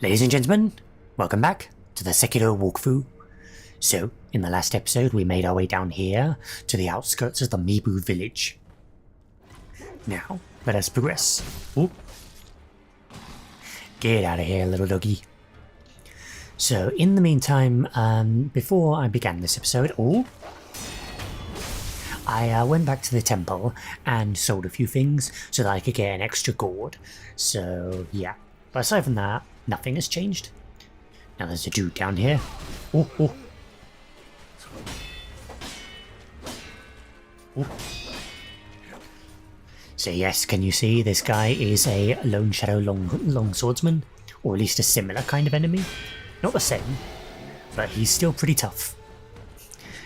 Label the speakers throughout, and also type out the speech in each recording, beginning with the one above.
Speaker 1: Ladies and gentlemen, welcome back to the Sekiro walkthrough. So, in the last episode we made our way down here to the outskirts of the Mibu village. Now, let us progress. Ooh. Get out of here, little doggy. So, in the meantime, before I began this episode, I went back to the temple and sold a few things so that I could get an extra gourd. So, yeah. But aside from that, nothing has changed. Now there's a dude down here. Oh. So yes, can you see this guy is a Lone Shadow long swordsman? Or at least a similar kind of enemy. Not the same, but he's still pretty tough.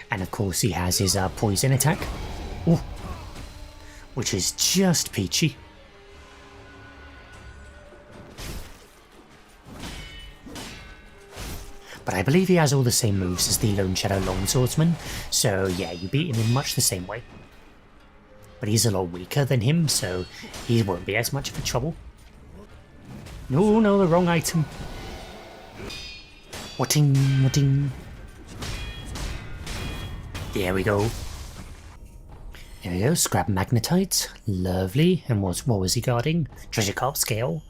Speaker 1: And of course he has his poison attack. Ooh. Which is just peachy. But I believe he has all the same moves as the Lone Shadow Longswordsman, so yeah, you beat him in much the same way. But he's a lot weaker than him, so he won't be as much of a trouble. No, the wrong item. What-ting. There we go. There we go, scrap magnetite. Lovely. And what was he guarding? Treasure carp scale.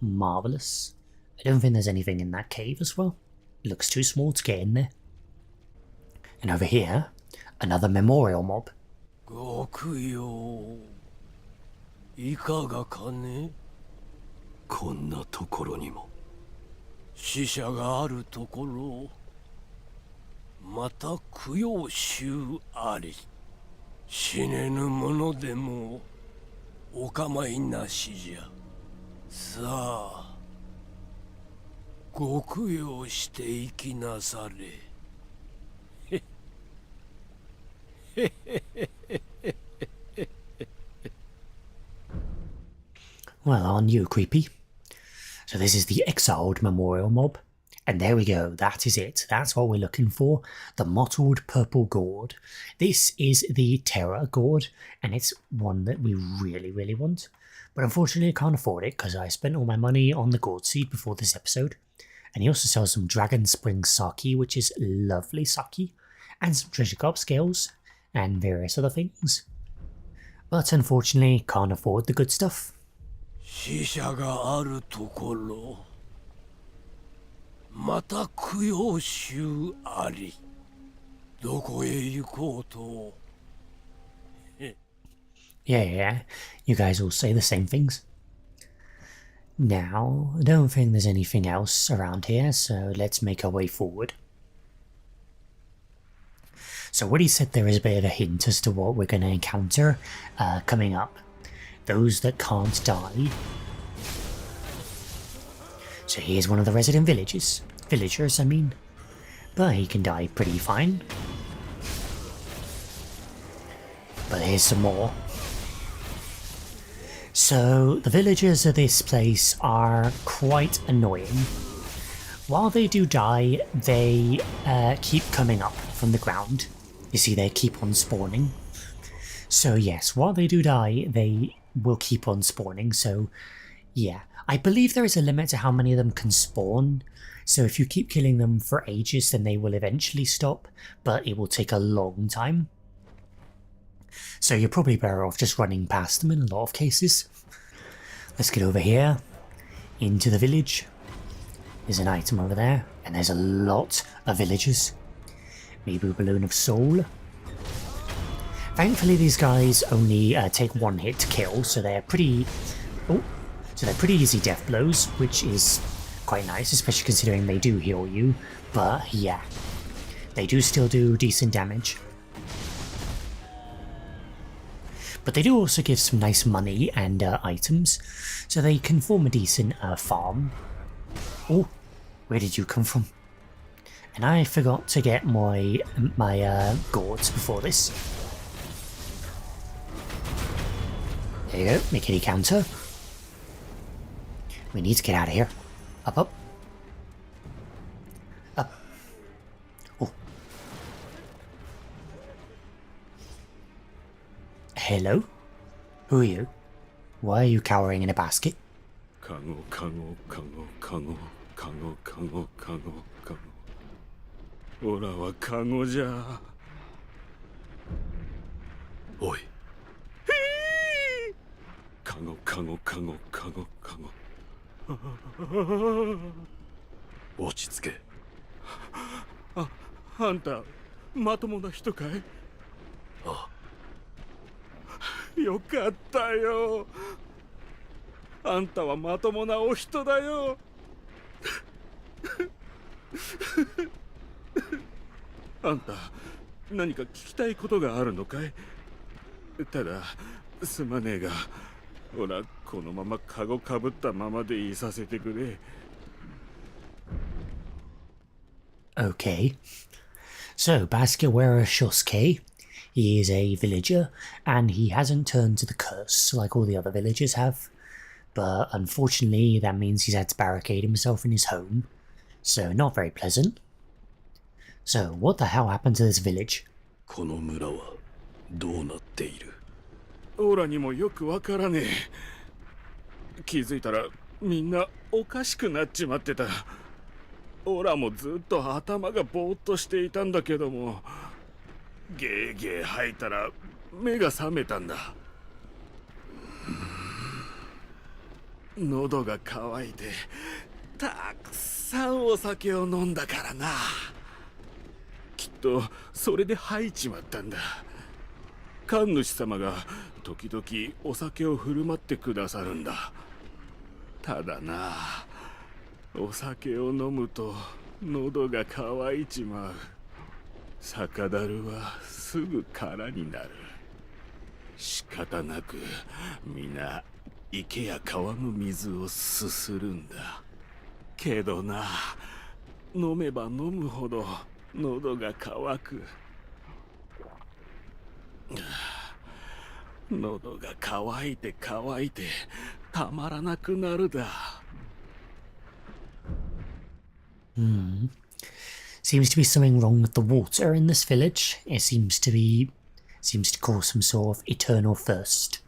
Speaker 1: Marvellous. I don't think there's anything in that cave as well. It looks too small to get in there. And over here, another memorial mob.
Speaker 2: 極よいかがかねこんなところにも死者があるところまた供養衆あり死ねぬものでもお構いなしじゃさあご供養していきなされ
Speaker 1: Well, aren't you creepy? So this is the exiled memorial mob. And there we go, that is it. That's what we're looking for. The mottled purple gourd. This is the Terror gourd, and it's one that we really want. But unfortunately I can't afford it because I spent all my money on the gourd seed before this episode. And he also sells some Dragon Spring sake, which is lovely sake, and some treasure carp scales, and various other things. But unfortunately can't afford the good stuff.
Speaker 2: 死者があるところまた供養衆ありどこへ行こうと
Speaker 1: Yeah, you guys all say the same things. Now, I don't think there's anything else around here, so let's make our way forward. So what he said there is a bit of a hint as to what we're going to encounter coming up. Those that can't die. So here's one of the resident villagers, I mean. But he can die pretty fine. But here's some more. So the villagers of this place are quite annoying. While they do die, they keep coming up from the ground. You see, they keep on spawning. So yes, while they do die, they will keep on spawning. So yeah, I believe there is a limit to how many of them can spawn. So if you keep killing them for ages, then they will eventually stop, but it will take a long time. So you're probably better off just running past them in a lot of cases. Let's get over here, into the village. There's an item over there, and there's a lot of villagers. Mibu Balloon of Soul. Thankfully these guys only take one hit to kill, so they're pretty... So they're pretty easy death blows, which is quite nice, especially considering they do heal you. But yeah, they do still do decent damage. But they do also give some nice money and items, so they can form a decent farm. Oh, where did you come from? And I forgot to get my gourds before this. There you go, make any counter. We need to get out of here. Up. Oh. Hello? Who are you? Why are you cowering in a basket?
Speaker 2: かごかごかごかごか
Speaker 3: カゴカゴカゴカゴ。オラはカゴじゃ。
Speaker 2: おい、
Speaker 3: カゴカゴカゴカゴカゴ。
Speaker 2: 落ち着け。
Speaker 3: あんたまともな人かい？
Speaker 2: あ
Speaker 3: よかったよ。あんたはまともなお人だよ。あんた何か聞きたいことがあるのかい？ただすまねえが、ほらこのままカゴかぶったままでいさせてくれ。
Speaker 1: Okay. So, Basket Wearer Shosuke, he is a villager, and he hasn't turned to the curse like all the other villagers have. But unfortunately, that means he's had to barricade himself in his home. So, not very pleasant. So, what the hell happened to this village?
Speaker 2: この村はどうなっている？
Speaker 3: オラにもよくわからねえ。気づいたらみんなおかしくなっちまってた。オラもずっと頭がぼーっとしていたんだけども、ゲーゲー吐いたら目が覚めたんだ。喉が渇いてたくさんお酒を飲んだからな。きっとそれで吐いちまったんだ。神主様が時々お酒を振る舞ってくださるんだ。ただな、お酒を飲むと喉が渇いちまう。酒樽はすぐ空になる。仕方なく皆池や川の水をすするんだ。けどな、飲めば飲むほど喉が渇く。喉が渇いて渇いてたまらなくなるだ。
Speaker 1: Seems to be something wrong with the water in this village. It seems to cause some sort of eternal thirst.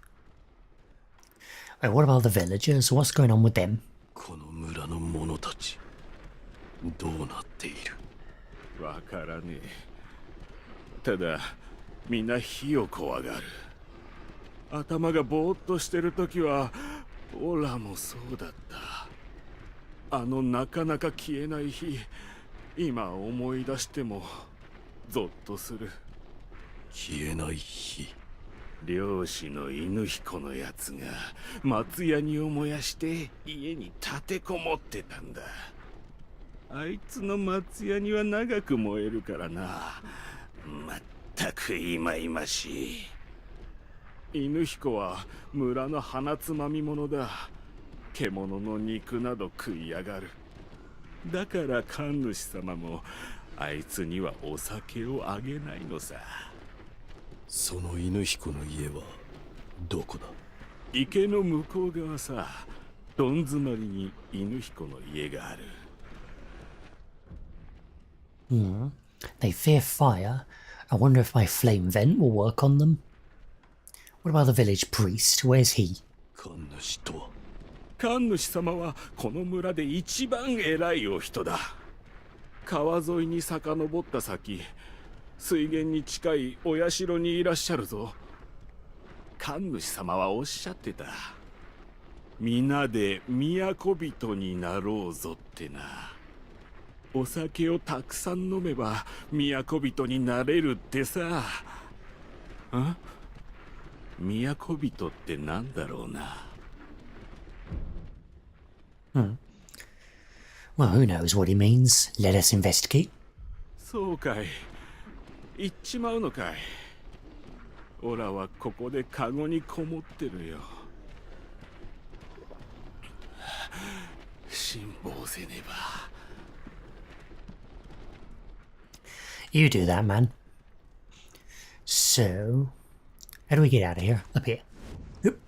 Speaker 1: Wait, what about the villagers? What's going on with them?
Speaker 2: この村の者たちどうなっている？
Speaker 3: わからねえ。ただみんな火を怖がる。頭がぼーっとしてるときはオラもそうだった。あのなかなか消えない火、今思い出してもゾッとする。
Speaker 2: 消えない火。
Speaker 3: 漁師の犬彦のやつが松ヤニを燃やして家に立てこもってたんだ。あいつの松ヤニは長く燃えるからな。まったくいまいましい。犬彦は村の鼻つまみ者だ。獣の肉など食いやがる。だから神主様もあいつにはお酒をあげないのさ。
Speaker 2: その犬彦の家はどこだ？
Speaker 3: 池の向こう側さ。どん詰まりに犬彦の家がある。
Speaker 1: They fear fire. I wonder if my flame vent will work on them. What about the village priest? Where's he?
Speaker 2: 神主とは？
Speaker 3: 神主様はこの村で一番偉いお人だ。川沿いに遡った先、水源に近いお社にいらっしゃるぞ。神主様はおっしゃってた。皆で都人になろうぞってな。お酒をたくさん飲めば都人になれるってさ。都人ってなんだろうな。
Speaker 1: Well, who knows what he means? Let us investigate.
Speaker 3: そうかい。行っちまうのかい。オラはここでカゴにこもってるよ。辛抱せねば。
Speaker 1: You do that, man. So, how do we get out of here? Up here. Oop.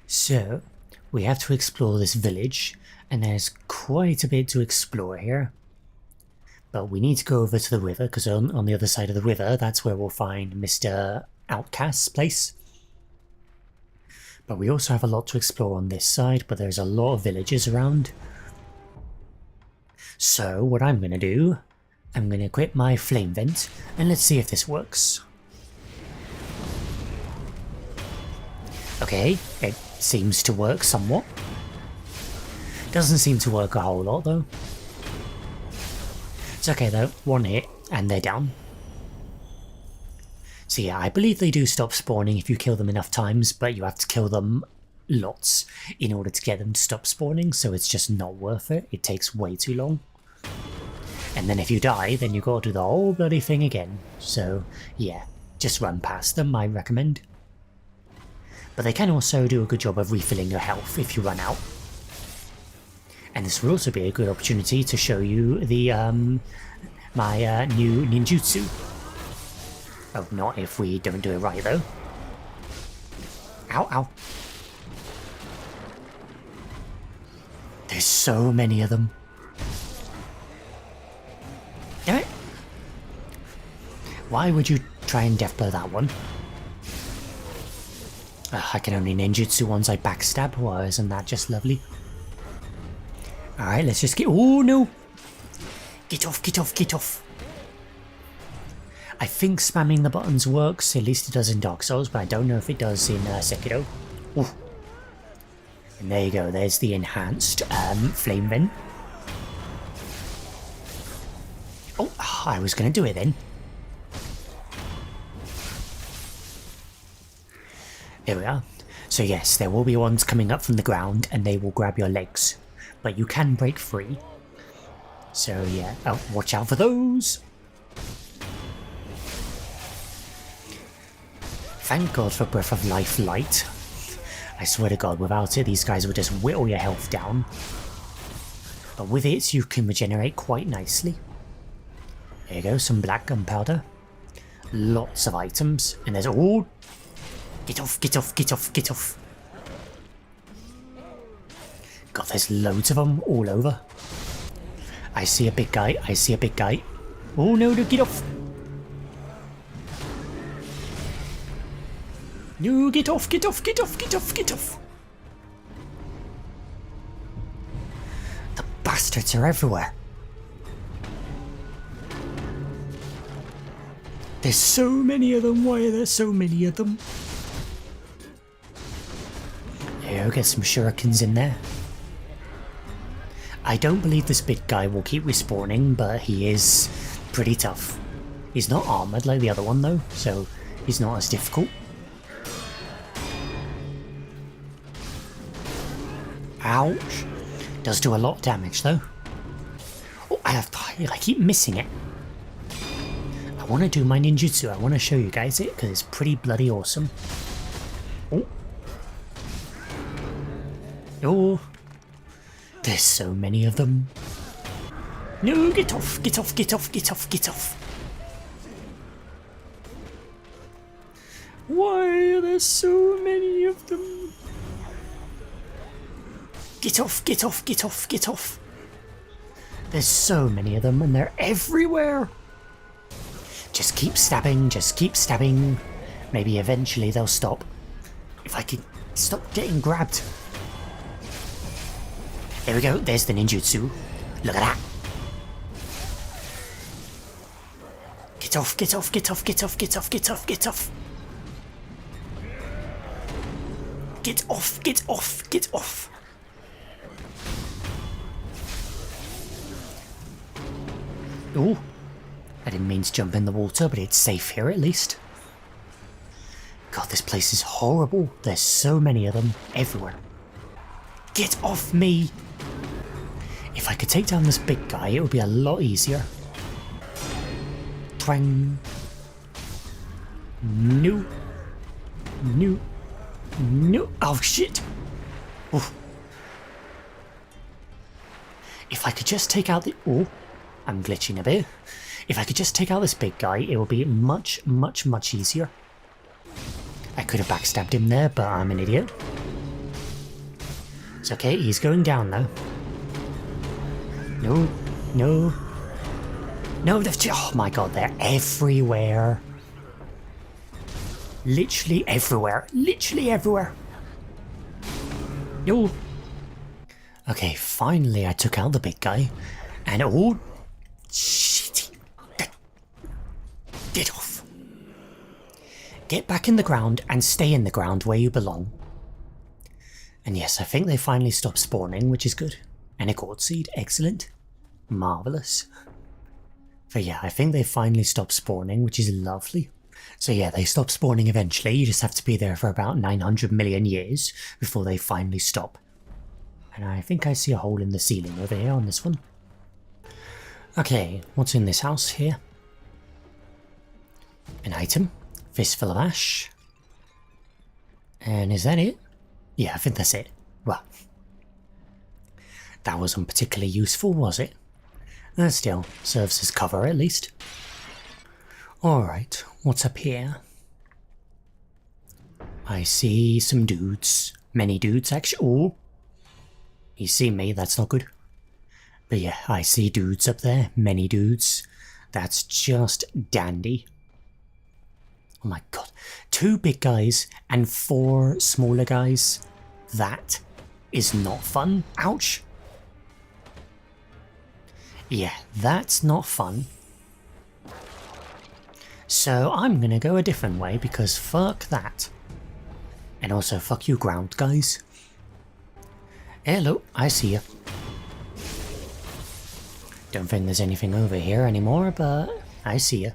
Speaker 1: So, we have to explore this village, and there's quite a bit to explore here. But we need to go over to the river, because on the other side of the river, that's where we'll find Mr. Outcast's place. But we also have a lot to explore on this side, but there's a lot of villages around. So what I'm going to do, I'm going to equip my flame vent and let's see if this works. Okay, it seems to work somewhat. Doesn't seem to work a whole lot though. It's okay though, one hit and they're down. So yeah, I believe they do stop spawning if you kill them enough times, but you have to kill them lots in order to get them to stop spawning, so it's just not worth it. It takes way too long. And then if you die, then you gotta do the whole bloody thing again. So yeah, just run past them, I recommend. But they can also do a good job of refilling your health if you run out. And this will also be a good opportunity to show you the my new ninjutsu. Oh, not if we don't do it right though. Ow, ow. There's so many of them. Damn it. Why would you try and deathblow that one? I can only ninjutsu ones I backstab. Well, isn't that just lovely? Alright, let's just get... Oh no! Get off, get off, get off! I think spamming the buttons works, at least it does in Dark Souls, but I don't know if it does in Sekiro. Ooh. And there you go, there's the enhanced flame vent. Oh, I was going to do it then. Here we are. So yes, there will be ones coming up from the ground and they will grab your legs. But you can break free. So yeah, oh, watch out for those! Thank God for Breath of Life Light. I swear to God, without it, these guys would just whittle your health down. But with it, you can regenerate quite nicely. There you go, some black gunpowder. Lots of items. And there's... Oh! Get off, get off, get off, get off. God, there's loads of them all over. I see a big guy, I see a big guy. Oh no, no, get off! No, get off, get off, get off, get off, get off! The bastards are everywhere. There's so many of them, why are there so many of them? There you go, get some shurikens in there. I don't believe this big guy will keep respawning, but he is pretty tough. He's not armoured like the other one though, so he's not as difficult. Ouch. Does do a lot of damage though. Oh, I keep missing it. I want to do my ninjutsu. I want to show you guys it because it's pretty bloody awesome. Oh. Oh. There's so many of them. No, get off, get off, get off, get off, get off. Why are there so many of them? Get off, get off, get off, get off. There's so many of them and they're everywhere. Just keep stabbing, just keep stabbing. Maybe eventually they'll stop. If I can stop getting grabbed. There we go, there's the ninjutsu. Look at that. Get off, get off, get off, get off, get off, get off, get off. Get off, get off, get off. Ooh, I didn't mean to jump in the water, but it's safe here at least. God, this place is horrible. There's so many of them everywhere. Get off me! If I could take down this big guy, it would be a lot easier. Twang. No. No. No. Oh shit! Oof. If I could just take out the... Oh, I'm glitching a bit. If I could just take out this big guy, it would be much, much, much easier. I could have backstabbed him there, but I'm an idiot. It's okay, he's going down now. No, no. No, oh my god, they're everywhere. Literally everywhere. Literally everywhere. No. Okay, finally I took out the big guy. And oh, shit. Get off. Get back in the ground and stay in the ground where you belong. And yes, I think they finally stopped spawning, which is good. And a gourd seed, excellent. Marvellous. But yeah, I think they finally stopped spawning, which is lovely. So yeah, they stop spawning eventually, you just have to be there for about 900 million years before they finally stop. And I think I see a hole in the ceiling over here on this one. Okay, what's in this house here? An item. Fistful of ash. And is that it? Yeah, I think that's it. Well, that wasn't particularly useful, was it? That still serves as cover at least. Alright, what's up here? I see some dudes. Many dudes actually. Oh! You see me, that's not good. But yeah, I see dudes up there. Many dudes. That's just dandy. Oh my god. 2 big guys and 4 smaller guys. That is not fun. Ouch! Yeah, that's not fun. So I'm gonna go a different way because fuck that. And also fuck you ground guys. Hello, I see you. Don't think there's anything over here anymore, but I see you.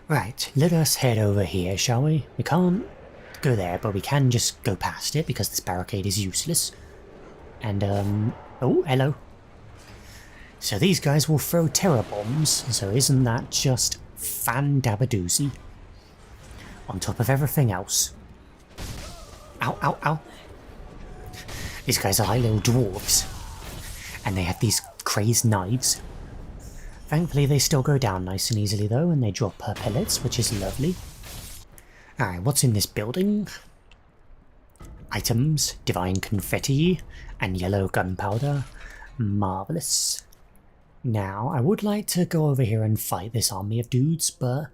Speaker 1: Right, let us head over here, shall we? We can't go there, but we can just go past it because this barricade is useless. And oh, hello. So these guys will throw terror bombs, so isn't that just fan-dabba-doozy? On top of everything else. Ow, ow, ow. These guys are like little dwarves. And they have these crazed knives. Thankfully they still go down nice and easily though, and they drop pellets, which is lovely. Alright, what's in this building? Items, divine confetti, and yellow gunpowder. Marvellous. Now, I would like to go over here and fight this army of dudes, but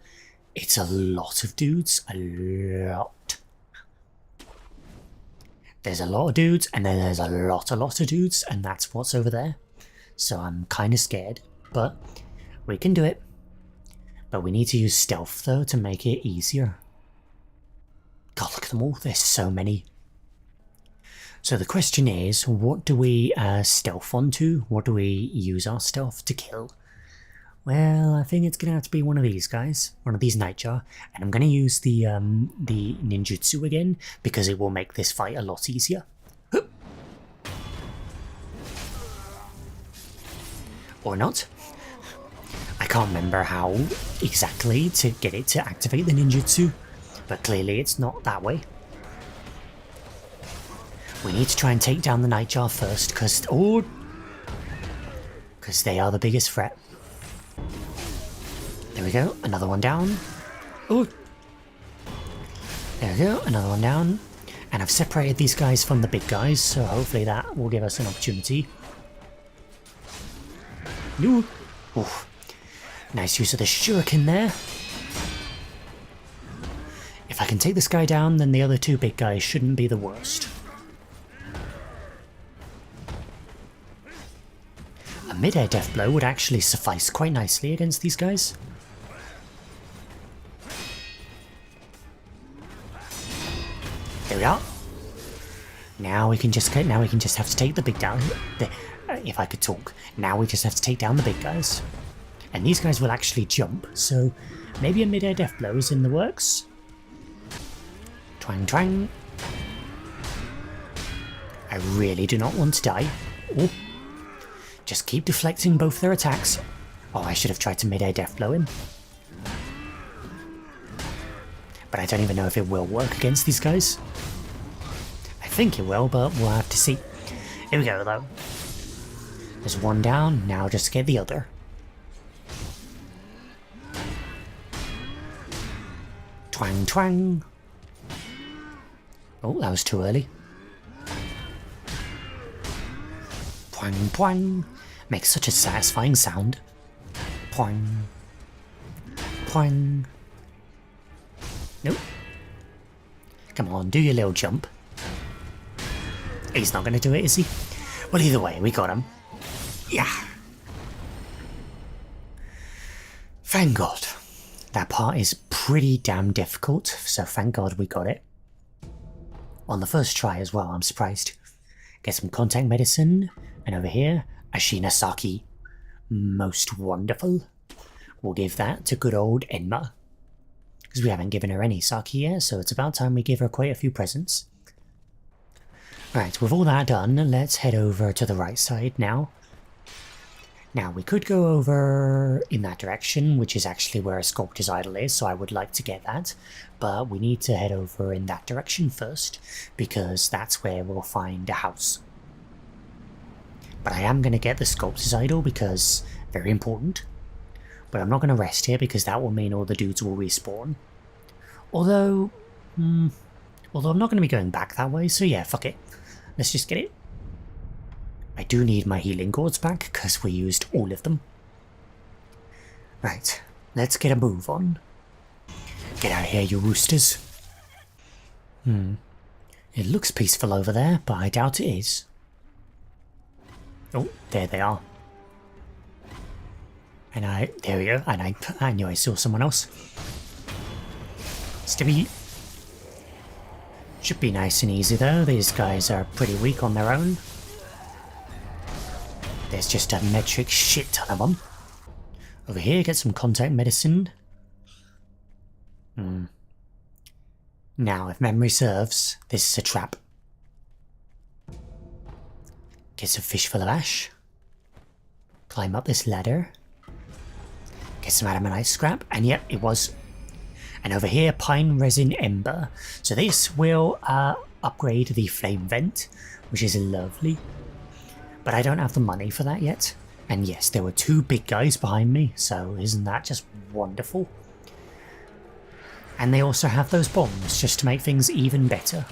Speaker 1: it's a lot of dudes. A lot. There's a lot of dudes, and then there's a lot of dudes, and that's what's over there. So I'm kind of scared, but we can do it. But we need to use stealth, though, to make it easier. God, look at them all. There's so many. So the question is, what do we stealth onto? What do we use our stealth to kill? Well, I think it's going to have to be one of these guys, one of these nightjar, and I'm going to use the ninjutsu again, because it will make this fight a lot easier. Or not. I can't remember how exactly to get it to activate the ninjutsu, but clearly it's not that way. We need to try and take down the nightjar first, because they are the biggest threat. There we go, another one down. Oh, there we go, another one down. And I've separated these guys from the big guys, so hopefully that will give us an opportunity. Ooh. Ooh. Nice use of the shuriken there. If I can take this guy down, then the other 2 big guys shouldn't be the worst. A mid-air death blow would actually suffice quite nicely against these guys. There we are. Now we can just have to take the big down. If I could talk. Now we just have to take down the big guys. And these guys will actually jump, so maybe a mid-air death blow is in the works. Twang twang. I really do not want to die. Oh. Just keep deflecting both their attacks. Oh, I should have tried to mid-air death blow him. But I don't even know if it will work against these guys. I think it will, but we'll have to see. Here we go, though. There's one down, now just get the other. Twang twang. Oh, that was too early. Poing poing. Makes such a satisfying sound. Poing. Poing. Nope. Come on, do your little jump. He's not going to do it, is he? Well, either way, we got him. Yeah. Thank God. That part is pretty damn difficult, so thank God we got it. On the first try as well, I'm surprised. Get some contact medicine, and over here, Ashina Saki. Most wonderful. We'll give that to good old Enma. Because we haven't given her any Saki yet, so it's about time we give her quite a few presents. Right, with all that done, let's head over to the right side now. Now, we could go over in that direction, which is actually where a sculptor's idol is, so I would like to get that. But we need to head over in that direction first, because that's where we'll find a house. But I am going to get the sculptor's idol, because very important. But I'm not going to rest here, because that will mean all the dudes will respawn. Although I'm not going to be going back that way, so yeah, fuck it. Let's just get it. I do need my healing gourds back, because we used all of them. Right, let's get a move on. Get out of here, you roosters. It looks peaceful over there, but I doubt it is. Oh, there they are. And there we go, and I knew I saw someone else. Stibby. Should be nice and easy though, these guys are pretty weak on their own. There's just a metric shit ton of them. Over here, get some contact medicine. Now, if memory serves, this is a trap. Get some fish full of ash. Climb up this ladder. Get some adamantite scrap, and yep, it was. And over here, pine resin ember. So this will upgrade the flame vent, which is lovely. But I don't have the money for that yet. And yes, there were two big guys behind me, so isn't that just wonderful? And they also have those bombs, just to make things even better.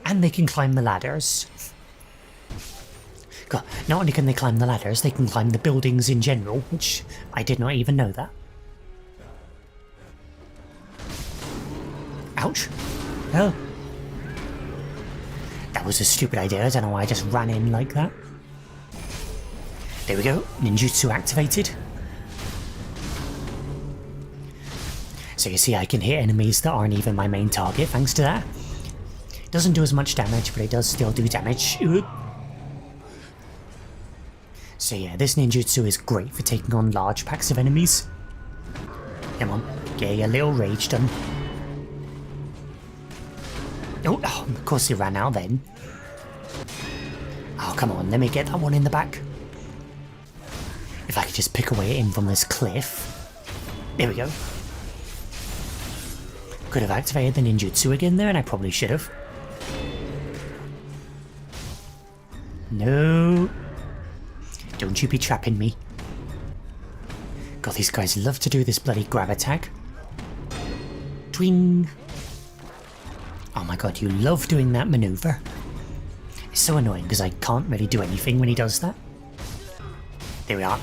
Speaker 1: And they can climb the ladders. God, not only can they climb the ladders, they can climb the buildings in general, which I did not even know that. Ouch. Oh. That was a stupid idea, I don't know why I just ran in like that. There we go, ninjutsu activated. So you see I can hit enemies that aren't even my main target thanks to that. It doesn't do as much damage, but it does still do damage. So yeah, this ninjutsu is great for taking on large packs of enemies. Come on, get your little rage done. Oh, of course he ran out then. Oh, come on, let me get that one in the back. If I could just pick away at him from this cliff. There we go. Could have activated the ninjutsu again there, and I probably should have. No. Don't you be trapping me. God, these guys love to do this bloody grab attack. Twing. Oh my god, you love doing that maneuver. It's so annoying because I can't really do anything when he does that. There we are.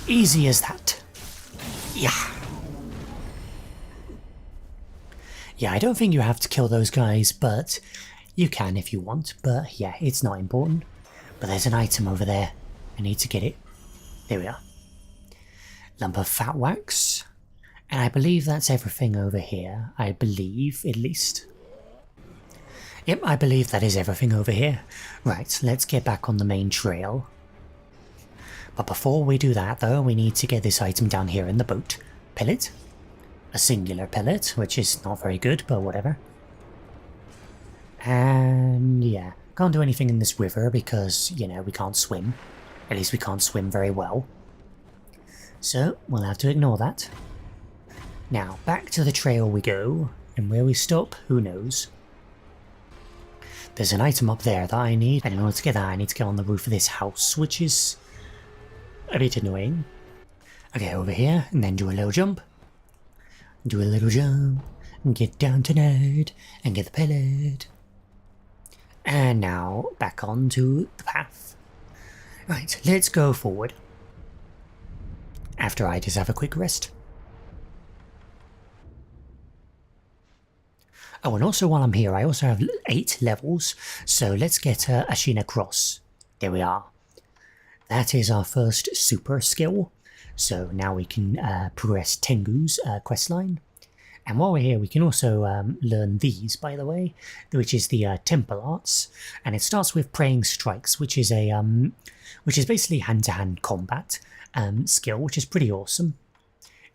Speaker 1: Easy as that. Yeah. Yeah, I don't think you have to kill those guys, but you can if you want. But yeah, it's not important. But there's an item over there. I need to get it. There we are. Lump of fat wax. And I believe that's everything over here. I believe, at least. Yep, I believe that is everything over here. Right, let's get back on the main trail. But before we do that, though, we need to get this item down here in the boat. Pellet. A singular pellet, which is not very good, but whatever. And yeah, can't do anything in this river because, you know, we can't swim. At least we can't swim very well. So, we'll have to ignore that. Now, back to the trail we go, and where we stop, who knows. There's an item up there that I need, and in order to get that I need to get on the roof of this house, which is a bit annoying. Okay, over here, and then do a little jump. Do a little jump, and get down tonight, and get the pellet. And now, back onto the path. Right, let's go forward. After I just have a quick rest. Oh, and also while I'm here, I also have 8 levels, so let's get Ashina Cross. There we are. That is our first super skill. So now we can progress Tengu's questline. And while we're here, we can also learn these, by the way, which is the Temple Arts, and it starts with Praying Strikes, which is basically hand-to-hand combat skill, which is pretty awesome.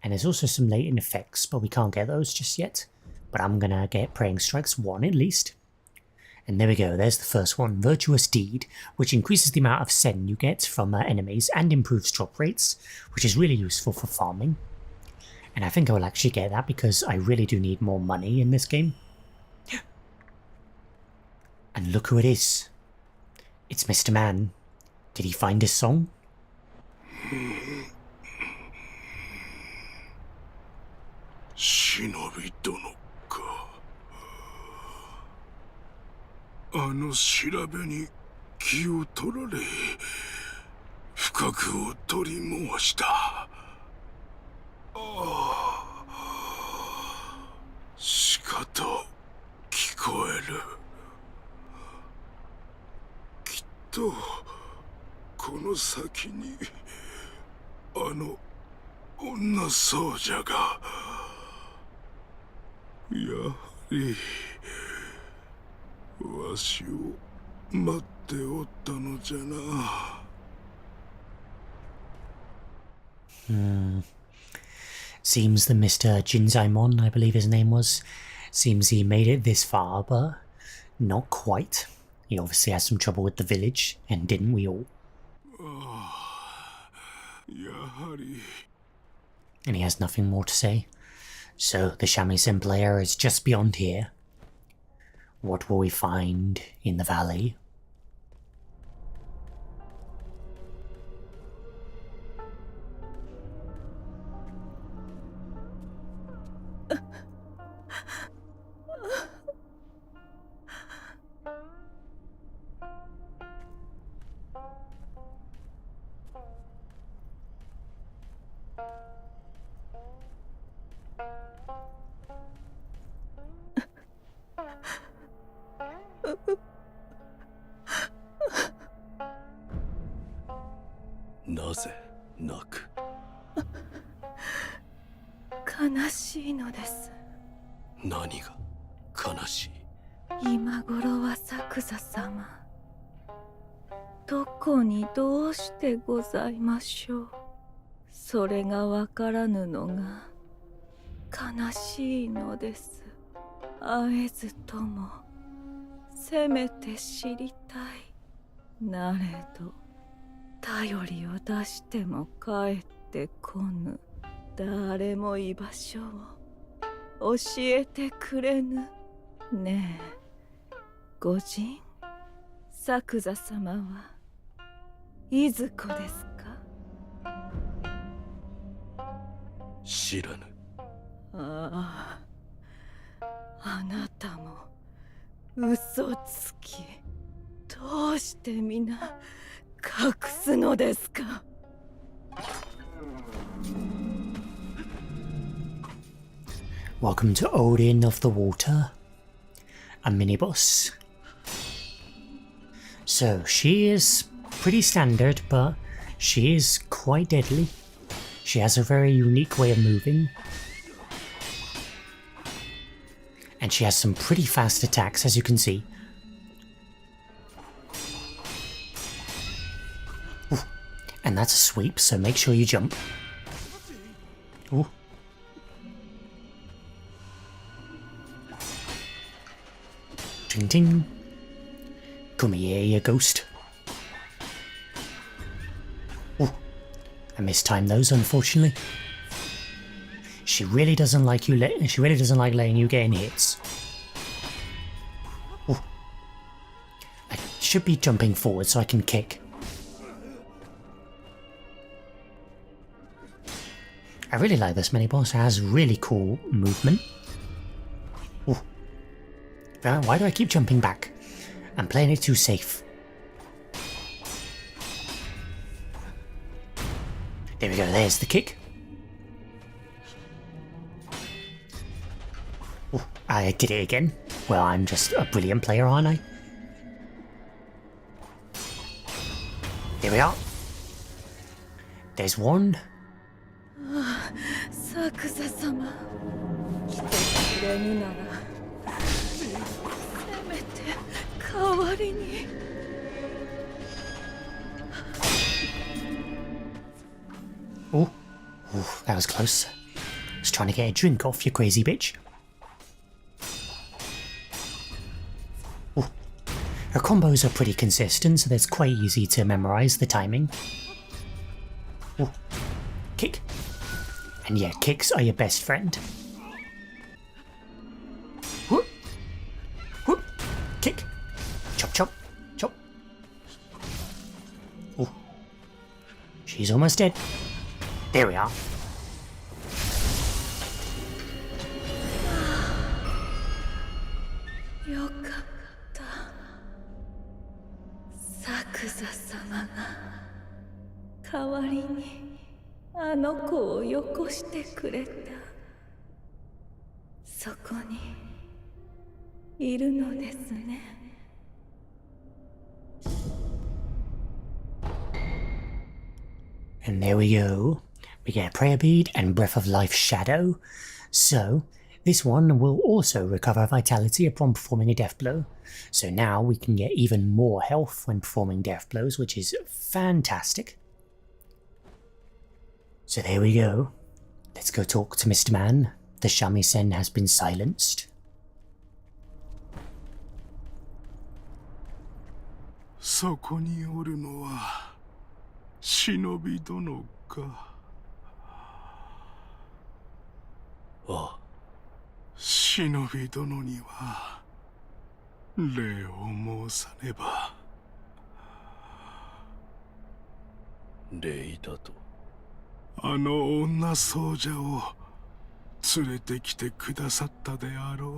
Speaker 1: And there's also some latent effects, but we can't get those just yet. But I'm gonna get Praying Strikes 1 at least. And there we go, there's the first one, Virtuous Deed, which increases the amount of sen you get from enemies and improves drop rates, which is really useful for farming. And I think I will actually get that because I really do need more money in this game. And look who it is. It's Mr. Man. Did he find his song?
Speaker 3: 忍び殿か。あの調べに気を取られ、深くを取り申した。しかと聞こえる。きっとこの先にあの女僧者が。やはりわしを待っておったのじゃな。
Speaker 1: Seems the Mr. Jinzaimon, I believe his name was, seems he made it this far, but not quite. He obviously has some trouble with the village, and didn't we all?
Speaker 3: やはり。
Speaker 1: And he has nothing more to say. So the shamisen player is just beyond here. What will we find in the valley?
Speaker 2: なぜ泣く？
Speaker 4: 悲しいのです。
Speaker 2: 何が悲しい？
Speaker 4: 今頃は作座様、どこにどうしてございましょう。それがわからぬのが悲しいのです。会えずともせめて知りたい。なれど頼りを出しても帰ってこぬ。誰も居場所を教えてくれぬ。ねえ、御仁、作座様はいずこですか？
Speaker 2: 知らぬ。
Speaker 4: ああ、あなたも嘘つき。どうして皆隠すのですか
Speaker 1: ？Welcome to Odin of the Water, a mini-boss. So, she is pretty standard, but she is quite deadly. She has a very unique way of moving. And she has some pretty fast attacks, as you can see. Ooh. And that's a sweep, so make sure you jump. Ooh. Ding ding. Come here, you ghost. Ooh. I mistimed those, unfortunately. She really doesn't like you. She really doesn't like letting you get in hits. Ooh. I should be jumping forward so I can kick. I really like this mini boss. It has really cool movement. Ooh. Why do I keep jumping back? I'm playing it too safe. There we go, there's the kick. Ooh, I did it again. Well, I'm just a brilliant player, aren't I? There we are. There's one.
Speaker 4: サクザ様来てくれぬならせめて代わりに
Speaker 1: Oh, that was close. I was trying to get a drink off, you crazy bitch. Oh, her combos are pretty consistent, so that's quite easy to memorize the timing. Oh, kick. And yeah, kicks are your best friend. Whoop, whoop, kick, chop, chop, chop. Oh, she's almost dead. There we are.
Speaker 4: Yokata. Sakuza様が代わりにあの子をよこしてくれた。そこにいるのですね。
Speaker 1: And there we go. We get a prayer bead and breath of life shadow. So this one will also recover vitality upon performing a death blow. So now we can get even more health when performing death blows, which is fantastic. So there we go. Let's go talk to Mr. Man. The shamisen has been silenced.
Speaker 3: そこにおるのは忍び殿か。
Speaker 2: ああ、
Speaker 3: 忍び殿には礼を申さねば。
Speaker 2: 礼だと。
Speaker 3: あの女僧者を連れてきてくださったであろう。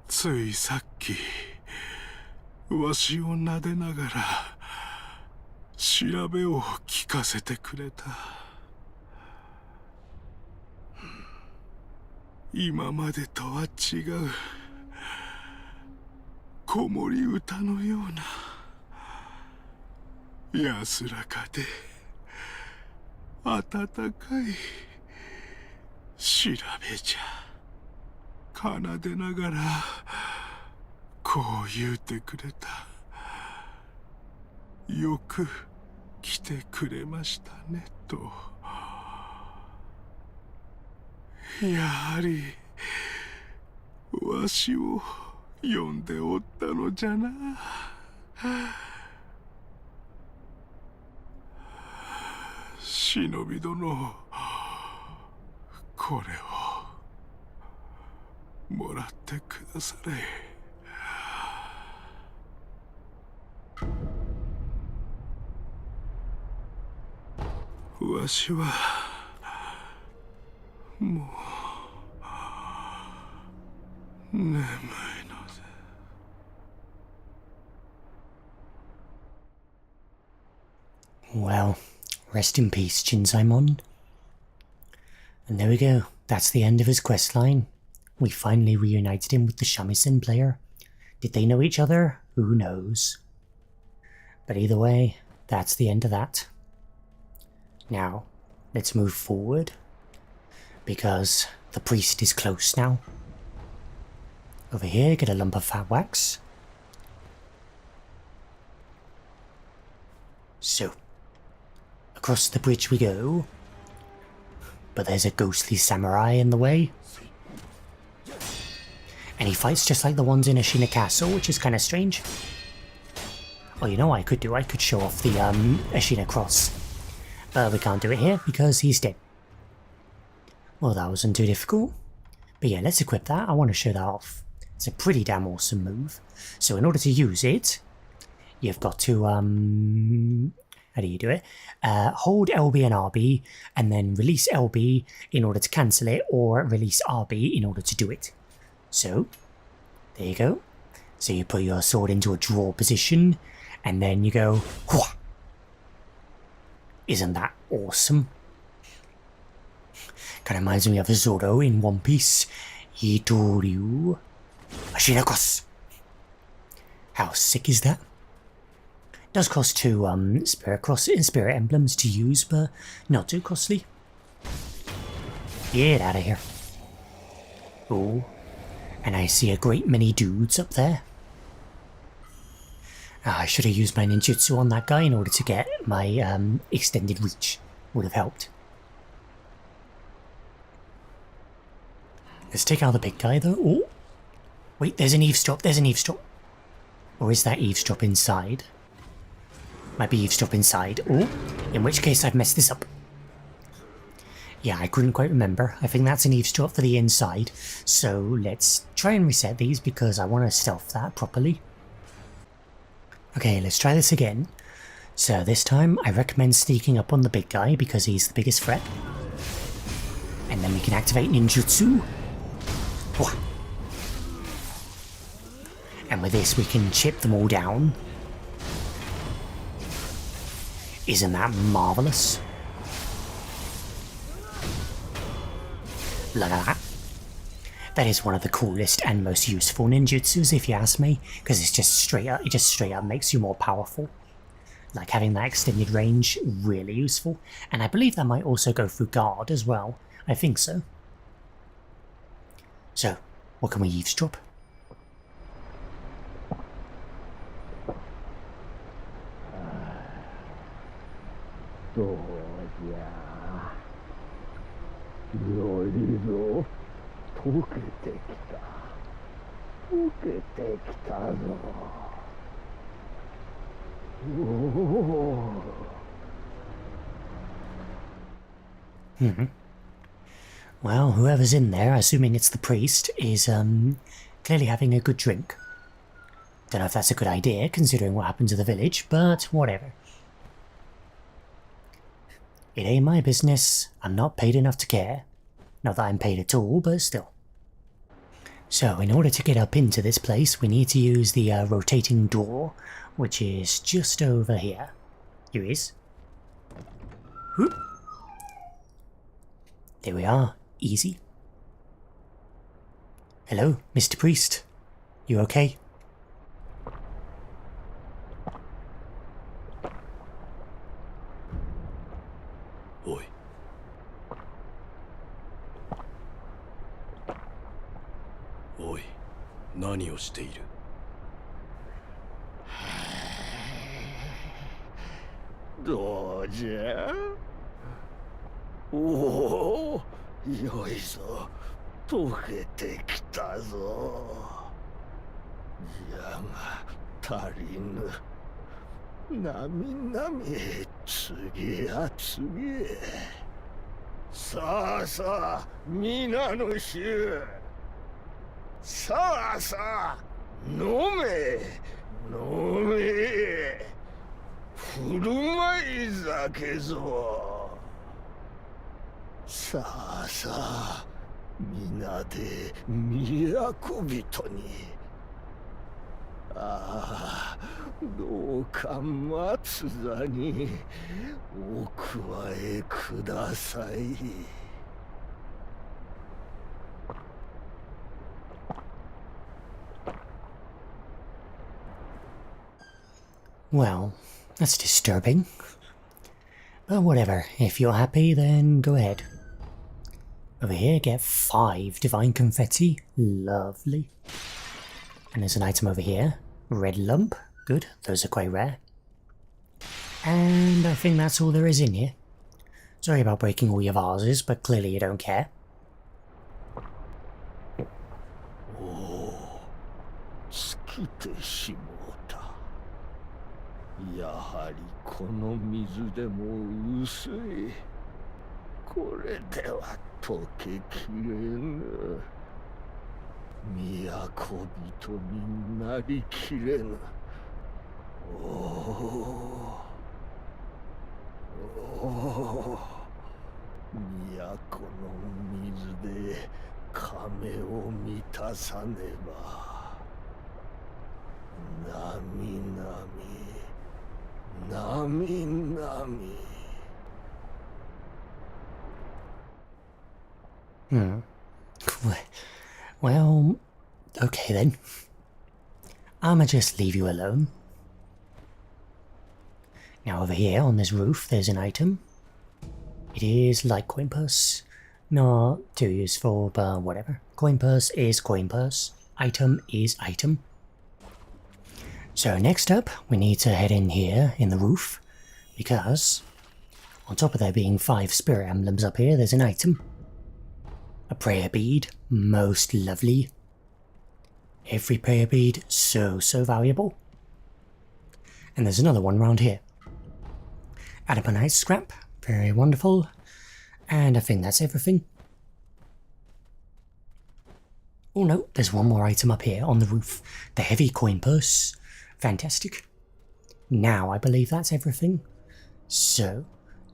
Speaker 3: ついさっきわしを撫でながら調べを聞かせてくれた。今までとは違う子守歌のような安らかで温かい調べじゃ。奏でながらこう言うてくれた。よく来てくれましたねと。やはりわしを呼んでおったのじゃな。忍び殿、これをもらってくだされ。わしはもう眠いので。
Speaker 1: Well, rest in peace, Shinzaimon. And there we go. That's the end of his questline. We finally reunited him with the shamisen player. Did they know each other? Who knows? But either way, that's the end of that. Now, let's move forward, because the priest is close now. Over here, get a lump of fat wax. So, across the bridge we go, but there's a ghostly samurai in the way. And he fights just like the ones in Ashina Castle, which is kind of strange. Oh, you know what I could do? I could show off the Ashina cross. But we can't do it here because he's dead. Well, that wasn't too difficult. But yeah, let's equip that. I want to show that off. It's a pretty damn awesome move. So in order to use it, you've got to, how do you do it? Hold LB and RB, and then release LB in order to cancel it, or release RB in order to do it. So, there you go. So you put your sword into a draw position, and then you go, Hwah! Isn't that awesome? Kind of reminds me of Zoro in One Piece. Itoryu Ashinakos. How sick is that? Does cost 2 spirit emblems to use, but not too costly. Get out of here. Oh, and I see a great many dudes up there. I should have used my ninjutsu on that guy in order to get my extended reach. Would have helped. Let's take out the big guy though. Oh, wait, there's an eavesdrop. There's an eavesdrop. Or is that eavesdrop inside? Might be eavesdrop inside. Oh, in which case I've messed this up. Yeah, I couldn't quite remember. I think that's an eavesdrop for the inside. So let's try and reset these because I want to stealth that properly. Okay, let's try this again. So this time I recommend sneaking up on the big guy because he's the biggest threat. And then we can activate ninjutsu. Wah. And with this we can chip them all down. Isn't that marvellous? Look at that. That is one of the coolest and most useful ninjutsus if you ask me, because it's just straight up makes you more powerful. Like having that extended range, really useful. And I believe that might also go through guard as well. I think so. So, what can we eavesdrop? Well, whoever's in there, assuming it's the priest, is clearly having a good drink. Don't know if that's a good idea, considering what happened to the village, but whatever. It ain't my business. I'm not paid enough to care. Not that I'm paid at all, but still. So, in order to get up into this place, we need to use the rotating door, which is just over here. Here it is. Whoop. There we are. Easy. Hello, Mr. Priest. You okay?
Speaker 2: おい。おい、何をしている？
Speaker 3: どうじゃ？おお、よいぞ、溶けてきたぞ。じゃが足りぬ。なみなみ次や次へ。さあさあ、皆の衆。さあさあ、飲め飲め。振る舞い酒ぞ。さあさあ、皆で都人に。ああ、どうか松座にお加えください。
Speaker 1: Well, that's disturbing. But whatever, if you're happy, then go ahead. Over here, get 5 divine confetti. Lovely. And there's an item over here. Red lump. Good, those are quite rare. And I think that's all there is in here. Sorry about breaking all your vases, but clearly you don't care.
Speaker 3: おお、尽きてしもうた。やはりこの水でも薄い。これでは溶けきれぬ。都人になりきれぬ。おお、おお、都の水で亀を満たさねば。なみなみ、なみなみ。
Speaker 1: Well, okay then. I'ma just leave you alone. Now over here on this roof there's an item. It is like coin purse. Not too useful, but whatever. Coin purse is coin purse. Item is item. So next up, we need to head in here in the roof, because on top of there being 5 spirit emblems up here, there's an item. A prayer bead, most lovely. Every prayer bead, so valuable. And there's another one around here. Adamantite scrap, very wonderful. And I think that's everything. Oh no, there's one more item up here on the roof. The heavy coin purse. Fantastic. Now I believe that's everything. So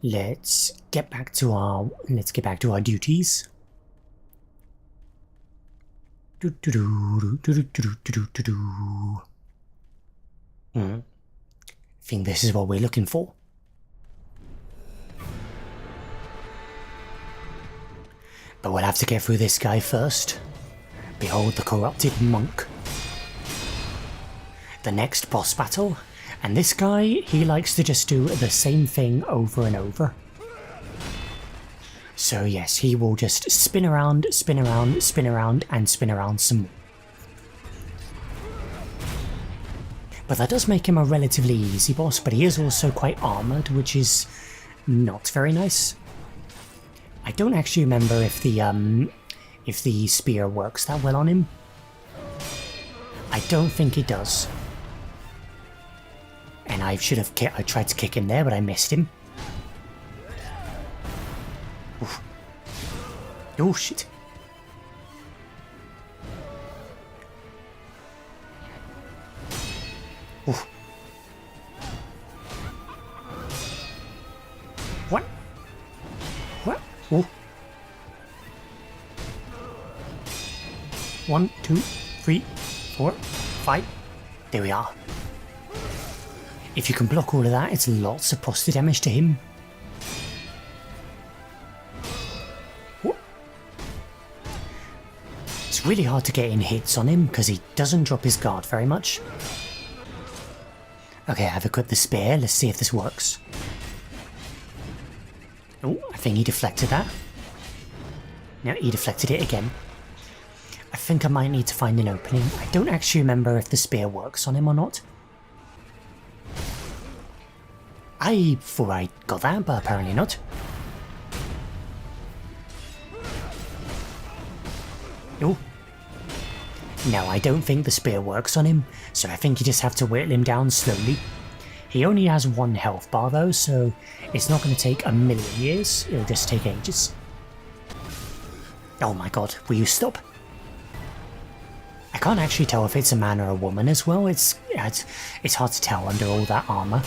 Speaker 1: let's get back to our duties. I think this is what we're looking for. But we'll have to get through this guy first. Behold the corrupted monk. The next boss battle, and this guy, he likes to just do the same thing over and over. So yes, he will just spin around, spin around, spin around, and spin around some more. But that does make him a relatively easy boss, but he is also quite armoured, which is not very nice. I don't actually remember if the spear works that well on him. I don't think it does. And I tried to kick him there, but I missed him. Oof. Oh shit. Oof. What? What? Oh. 1, 2, 3, 4, 5. There we are. If you can block all of that, it's lots of positive damage to him. Whoop. It's really hard to get in hits on him because he doesn't drop his guard very much. Okay, I've equipped the spear. Let's see if this works. Oh, I think he deflected that. No, he deflected it again. I think I might need to find an opening. I don't actually remember if the spear works on him or not. I thought I got that, but apparently not. Oh. No, I don't think the spear works on him, so I think you just have to whittle him down slowly. He only has 1 health bar though, so it's not going to take a million years, it'll just take ages. Oh my god, will you stop? I can't actually tell if it's a man or a woman as well, it's hard to tell under all that armour.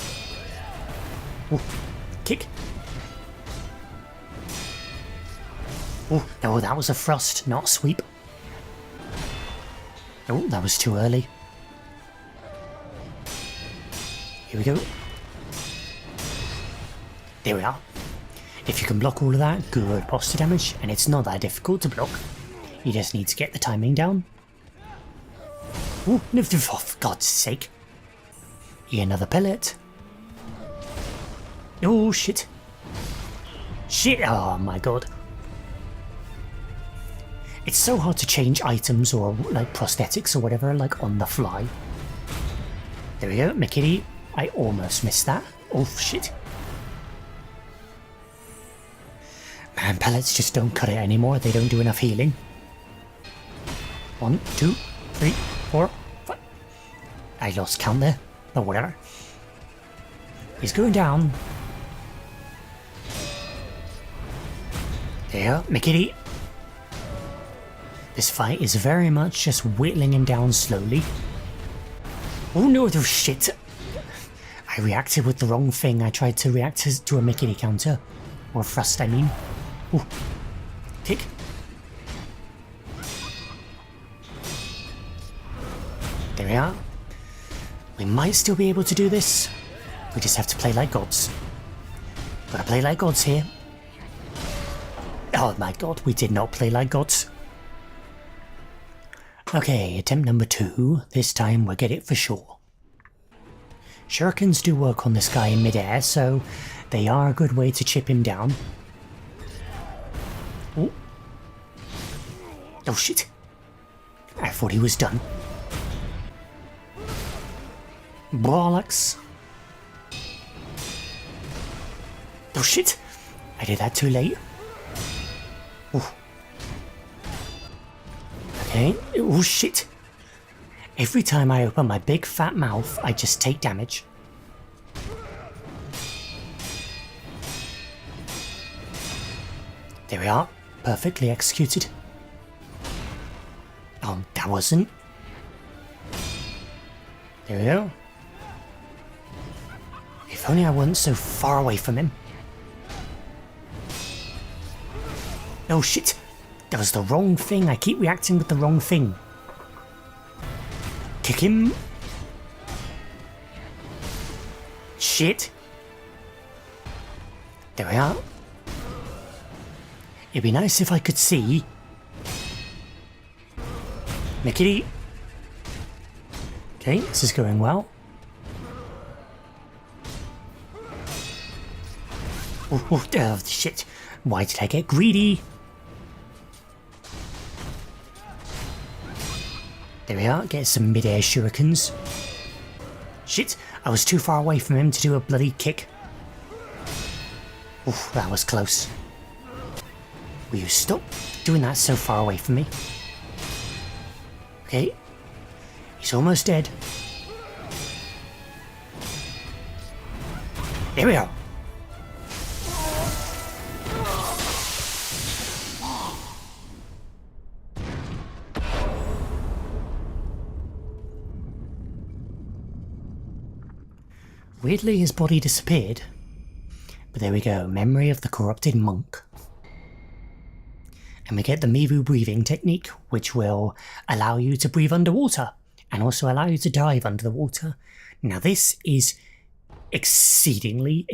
Speaker 1: Ooh, kick. Oh, no, that was a thrust, not a sweep. Oh, that was too early. Here we go. There we are. If you can block all of that, good posture damage, and it's not that difficult to block. You just need to get the timing down. Oh, no, for God's sake. Another pellet. Oh, shit. Shit, oh my god. It's so hard to change items or like prosthetics or whatever like on the fly. There we go, McKitty. I almost missed that. Oh shit. Man, pellets just don't cut it anymore. They don't do enough healing. 1, 2, 3, 4, 5. I lost count there, but whatever. He's going down. There, McKitty. This fight is very much just whittling him down slowly. Oh no, the shit! I reacted with the wrong thing. I tried to react to a McKitty counter. Or a thrust, I mean. Ooh. Kick. There we are. We might still be able to do this. We just have to play like gods. Gotta play like gods here. Oh my god, we did not play like gods. Okay, attempt number 2. This time we'll get it for sure. Shurikens do work on this guy in midair, so they are a good way to chip him down. Ooh. Oh shit. I thought he was done. Bollocks. Oh shit. I did that too late. Ooh. Okay. Oh shit. Every time I open my big fat mouth, I just take damage. There we are. Perfectly executed. Oh, that wasn't. There we go. If only I wasn't so far away from him. Oh shit! That was the wrong thing. I keep reacting with the wrong thing. Kick him. Shit. There we are. It'd be nice if I could see. Mickey. Okay, this is going well. Oh, shit. Why did I get greedy? There we are, get some mid-air shurikens. Shit, I was too far away from him to do a bloody kick. Oof, that was close. Will you stop doing that so far away from me? Okay, he's almost dead. There we are. Weirdly, his body disappeared. But there we go, memory of the corrupted monk. And we get the Mibu breathing technique, which will allow you to breathe underwater, and also allow you to dive under the water. Now this is exceedingly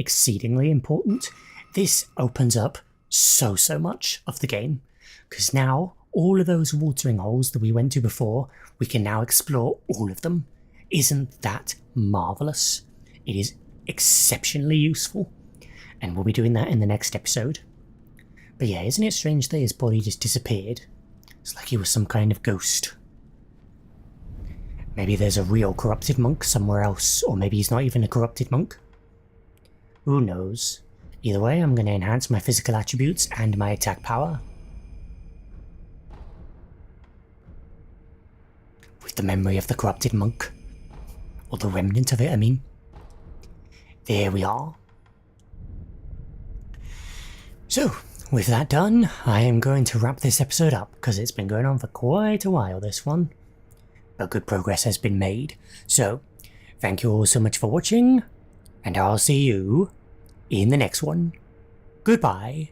Speaker 1: important. This opens up so much of the game, because now all of those watering holes that we went to before, we can now explore all of them. Isn't that marvellous? It is exceptionally useful, and we'll be doing that in the next episode. But yeah, isn't it strange that his body just disappeared? It's like he was some kind of ghost. Maybe there's a real corrupted monk somewhere else, or maybe he's not even a corrupted monk. Who knows? Either way, I'm going to enhance my physical attributes and my attack power. With the memory of the corrupted monk. Or the remnant of it, I mean. There we are. So, with that done, I am going to wrap this episode up, because it's been going on for quite a while, this one. But good progress has been made. So, thank you all so much for watching, and I'll see you in the next one. Goodbye.